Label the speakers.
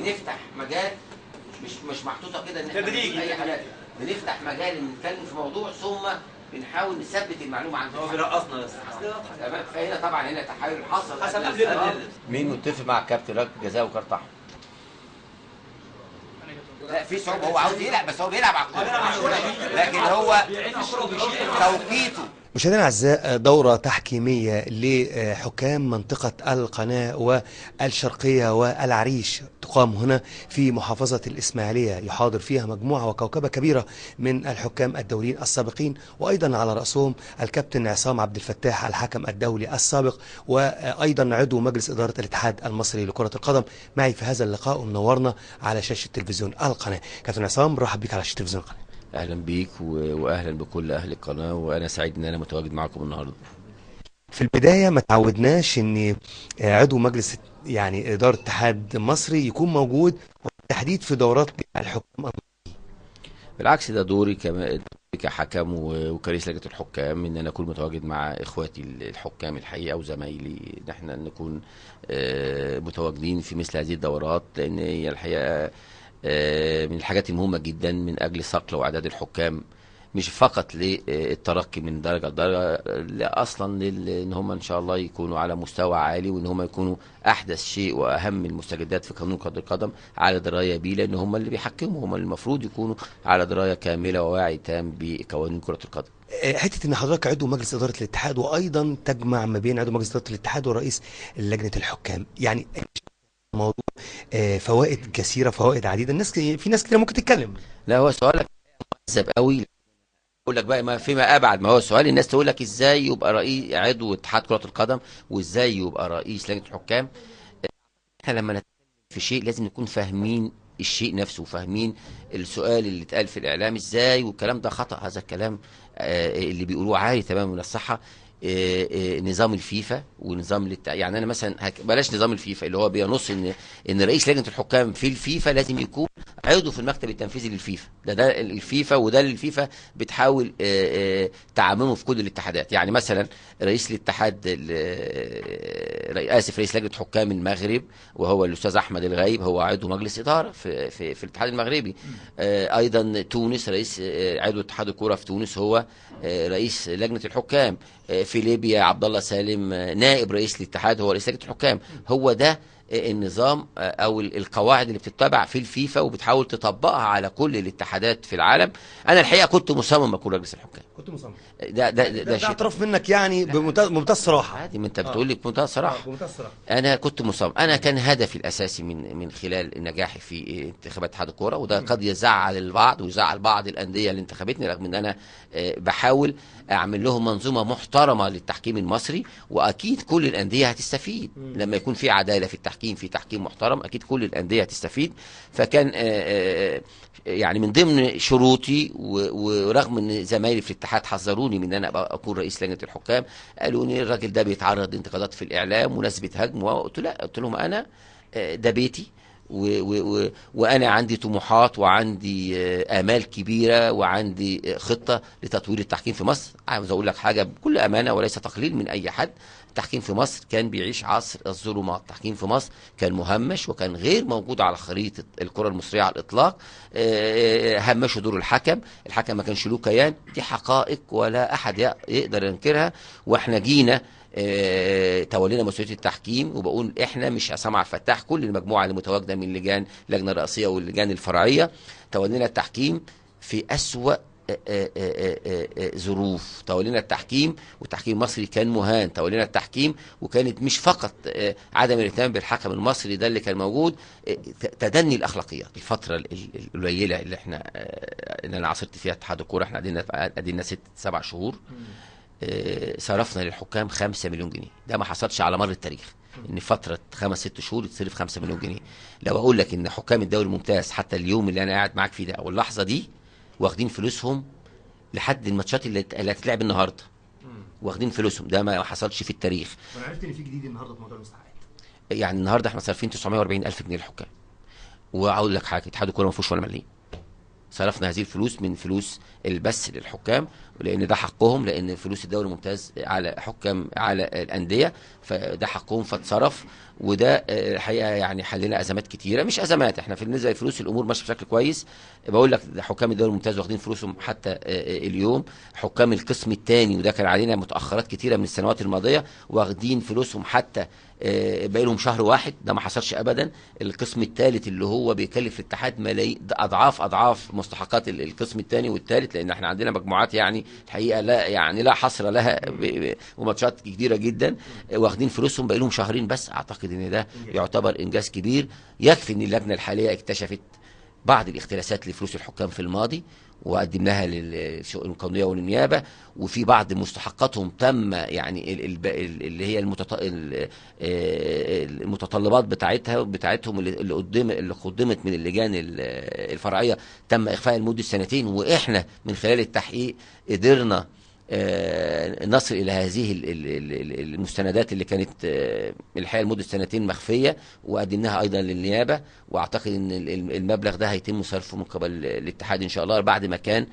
Speaker 1: بنفتح مجال مش محطوطه كده ان احنا
Speaker 2: تدريجي
Speaker 1: اي حاجه، بنفتح مجال نتكلم في موضوع ثم بنحاول نثبت المعلومه عندنا.
Speaker 2: هو بيرقصنا بس
Speaker 1: تمام. فهنا طبعا هنا تحايل حصل
Speaker 2: قبل
Speaker 1: مين متفق مع الكابتن ركله جزاء وكارت احمر؟ لا في صعوبه، هو عاوز يلعب بس هو بيلعب على الكوره، لكن هو توقيته.
Speaker 3: مشاهدينا الاعزاء، دوره تحكيميه لحكام منطقه القناه والشرقيه والعريش تقام هنا في محافظه الاسماعيليه، يحاضر فيها مجموعه وكوكبه كبيره من الحكام الدوليين السابقين، وايضا على راسهم الكابتن عصام عبد الفتاح الحكم الدولي السابق، وايضا عضو مجلس اداره الاتحاد المصري لكره القدم. معي في هذا اللقاء ومنورنا على شاشه تلفزيون القناه. كابتن عصام، رحب بك على شاشه تلفزيون القناه.
Speaker 1: اهلا بيك واهلا بكل اهل القناه، وانا سعيد ان انا متواجد معكم النهارده.
Speaker 3: في البدايه ما تعودناش ان عضو مجلس اداره اتحاد مصري يكون موجود بالتحديد في دورات الحكام.
Speaker 1: بالعكس، ده دوري كحكم وكرئيس لجنه الحكام ان انا اكون متواجد مع اخواتي الحكام الحقيقه وزمايلي، ان احنا نكون متواجدين في مثل هذه الدورات، لان هي الحقيقه من الحاجات المهمة جدا من أجل صقل وإعداد الحكام، مش فقط للترقي من درجة لدرجة، لا أصلا إن هم إن شاء الله يكونوا على مستوى عالي، وإن هم يكونوا أحدث شيء وأهم المستجدات في قانون كرة القدم على دراية بيه، لأن هم اللي بيحكموا، هم اللي المفروض يكونوا على دراية كاملة ووعي تام بقوانين كرة القدم.
Speaker 3: حته ان حضرتك عضو مجلس اداره الاتحاد، وايضا تجمع ما بين عضو مجلس اداره الاتحاد ورئيس لجنه الحكام، يعني موضوع فوائد كثيره، فوائد عديده. في ناس كتير ممكن تتكلم.
Speaker 1: لا، هو سؤالك مهذب قوي. اقول لك بقى ما فيما ابعد، ما هو سؤال الناس تقول لك ازاي يبقى رئيس عضو اتحاد كرة القدم وازاي يبقى رئيس لجنة الحكام. احنا لما نتكلم في شيء لازم نكون فاهمين الشيء نفسه، وفاهمين السؤال اللي اتقال في الاعلام ازاي، والكلام ده خطأ. هذا الكلام اللي بيقولوه عالي تماما من الصحة. نظام الفيفا ونظام يعني انا مثلا بلاش نظام الفيفا اللي هو بينص ان رئيس لجنه الحكام في الفيفا لازم يكون عضو في المكتب التنفيذي للفيفا. ده الفيفا، وده اللي الفيفا بتحاول تعممه في كل الاتحادات. يعني مثلا رئيس الاتحاد رئيس لجنه حكام المغرب وهو الاستاذ احمد الغايب هو عضو مجلس اداره في الاتحاد المغربي. ايضا تونس رئيس عضو اتحاد الكوره في تونس هو رئيس لجنه الحكام. في ليبيا عبد الله سالم نائب رئيس الاتحاد هو رئيس لجنه الحكام. هو ده النظام او القواعد اللي بتتبع في الفيفا، وبتحاول تطبقها على كل الاتحادات في العالم. انا الحقيقه كنت مصمم اكون رئيس الحكام.
Speaker 3: كنت مصمم.
Speaker 1: ده
Speaker 3: شيء اعتراف منك يعني بمنتهى الصراحه.
Speaker 1: عادي، ما انت بتقول لي بمنتهى الصراحه.
Speaker 3: بمنتهى الصراحه.
Speaker 1: انا كنت مصمم. انا كان هدفي الاساسي من خلال نجاحي في انتخابات اتحاد الكوره، وده قد يزعل البعض ويزعل بعض الانديه اللي انتخبتني، رغم ان انا بحاول اعمل لهم منظومه محترمه للتحكيم المصري، واكيد كل الانديه هتستفيد لما يكون في عداله في التحكيم، في تحكيم محترم، اكيد كل الانديه هتستفيد. فكان يعني من ضمن شروطي، ورغم ان زمايلي في الاتحاد حذروني من ان انا اكون رئيس لجنه الحكام، قالوا لي الراجل ده بيتعرض لانتقادات في الاعلام وناس بتهاجمه. قلت لا، قلت لهم انا ده بيتي، وانا عندي طموحات وعندي امال كبيره وعندي خطه لتطوير التحكيم في مصر. عاوز اقول لك حاجه بكل امانه وليس تقليل من اي حد، التحكيم في مصر كان بيعيش عصر الظلمات. التحكيم في مصر كان مهمش وكان غير موجود على خريطه الكره المصريه على الاطلاق. همشوا دور الحكم ما كانش له كيان. دي حقائق ولا احد يقدر ينكرها. واحنا جينا تولينا مسؤوليه التحكيم، وبقول احنا مش عصام عبد الفتاح، كل المجموعه اللي متواجده من اللجنه الرئاسيه واللجان الفرعيه تولينا التحكيم في اسوأ ظروف. تولينا التحكيم والتحكيم المصري كان مهان. تولينا التحكيم وكانت مش فقط عدم الاهتمام بالحكم المصري ده اللي كان موجود، تدني الاخلاقيات. الفتره القليله اللي انا عاصرت فيها اتحاد الكوره، احنا قعدنا 6-7 شهور، صرفنا للحكام 5 مليون جنيه. ده ما حصلش على مر التاريخ ان فتره 5-6 شهور يتصرف 5 مليون جنيه. لو اقول لك ان حكام الدوري الممتاز حتى اليوم اللي انا قاعد معاك فيه ده او اللحظه دي واخدين فلوسهم لحد الماتشات اللي هتتلعب النهارده، واخدين فلوسهم، ده ما حصلش في التاريخ.
Speaker 3: وانا عرفت ان في جديد النهارده في موضوع المستحقات.
Speaker 1: يعني النهارده احنا صارفين 940 الف جنيه للحكام. واقول لك حاجه، اتحاد الكوره ما فيهوش ولا مليم. صرفنا هذه الفلوس من فلوس البث للحكام، لان ده حقهم، لان فلوس الدوري الممتاز على حكام على الانديه، فده حقهم فاتصرف. وده الحقيقه يعني حلنا ازمات كتيره، مش ازمات، احنا بالنسبه للفلوس الامور ماشيه بشكل كويس. بقول لك حكام الدوري الممتاز واخدين فلوسهم حتى اليوم. حكام القسم الثاني، وده كان علينا متاخرات كتيره من السنوات الماضيه، واخدين فلوسهم حتى باقي لهم شهر واحد، ده ما حصلش ابدا. القسم الثالث اللي هو بيكلف الاتحاد ملايين، اضعاف مستحقات القسم الثاني والثالث، لان احنا عندنا مجموعات يعني الحقيقه لا حصر لها، وماتشات كتيره جدا، واخدين فلوسهم باقي لهم شهرين بس. اعتقد ان ده يعتبر انجاز كبير. يكفي ان اللجنه الحاليه اكتشفت بعض الاختلاسات لفلوس الحكام في الماضي، وقدمناها للشؤون القانونيه والنيابه، وفي بعض مستحقاتهم تم يعني اللي هي المتطلبات بتاعتهم اللي قدمت من اللجان الفرعيه، تم اخفاء لمده سنتين، واحنا من خلال التحقيق قدرنا نصل الى هذه المستندات اللي كانت الحقيقه لمده سنتين مخفيه، وقدمناها ايضا للنيابه. واعتقد ان المبلغ ده هيتم صرفه من قبل الاتحاد ان شاء الله، بعد ما كان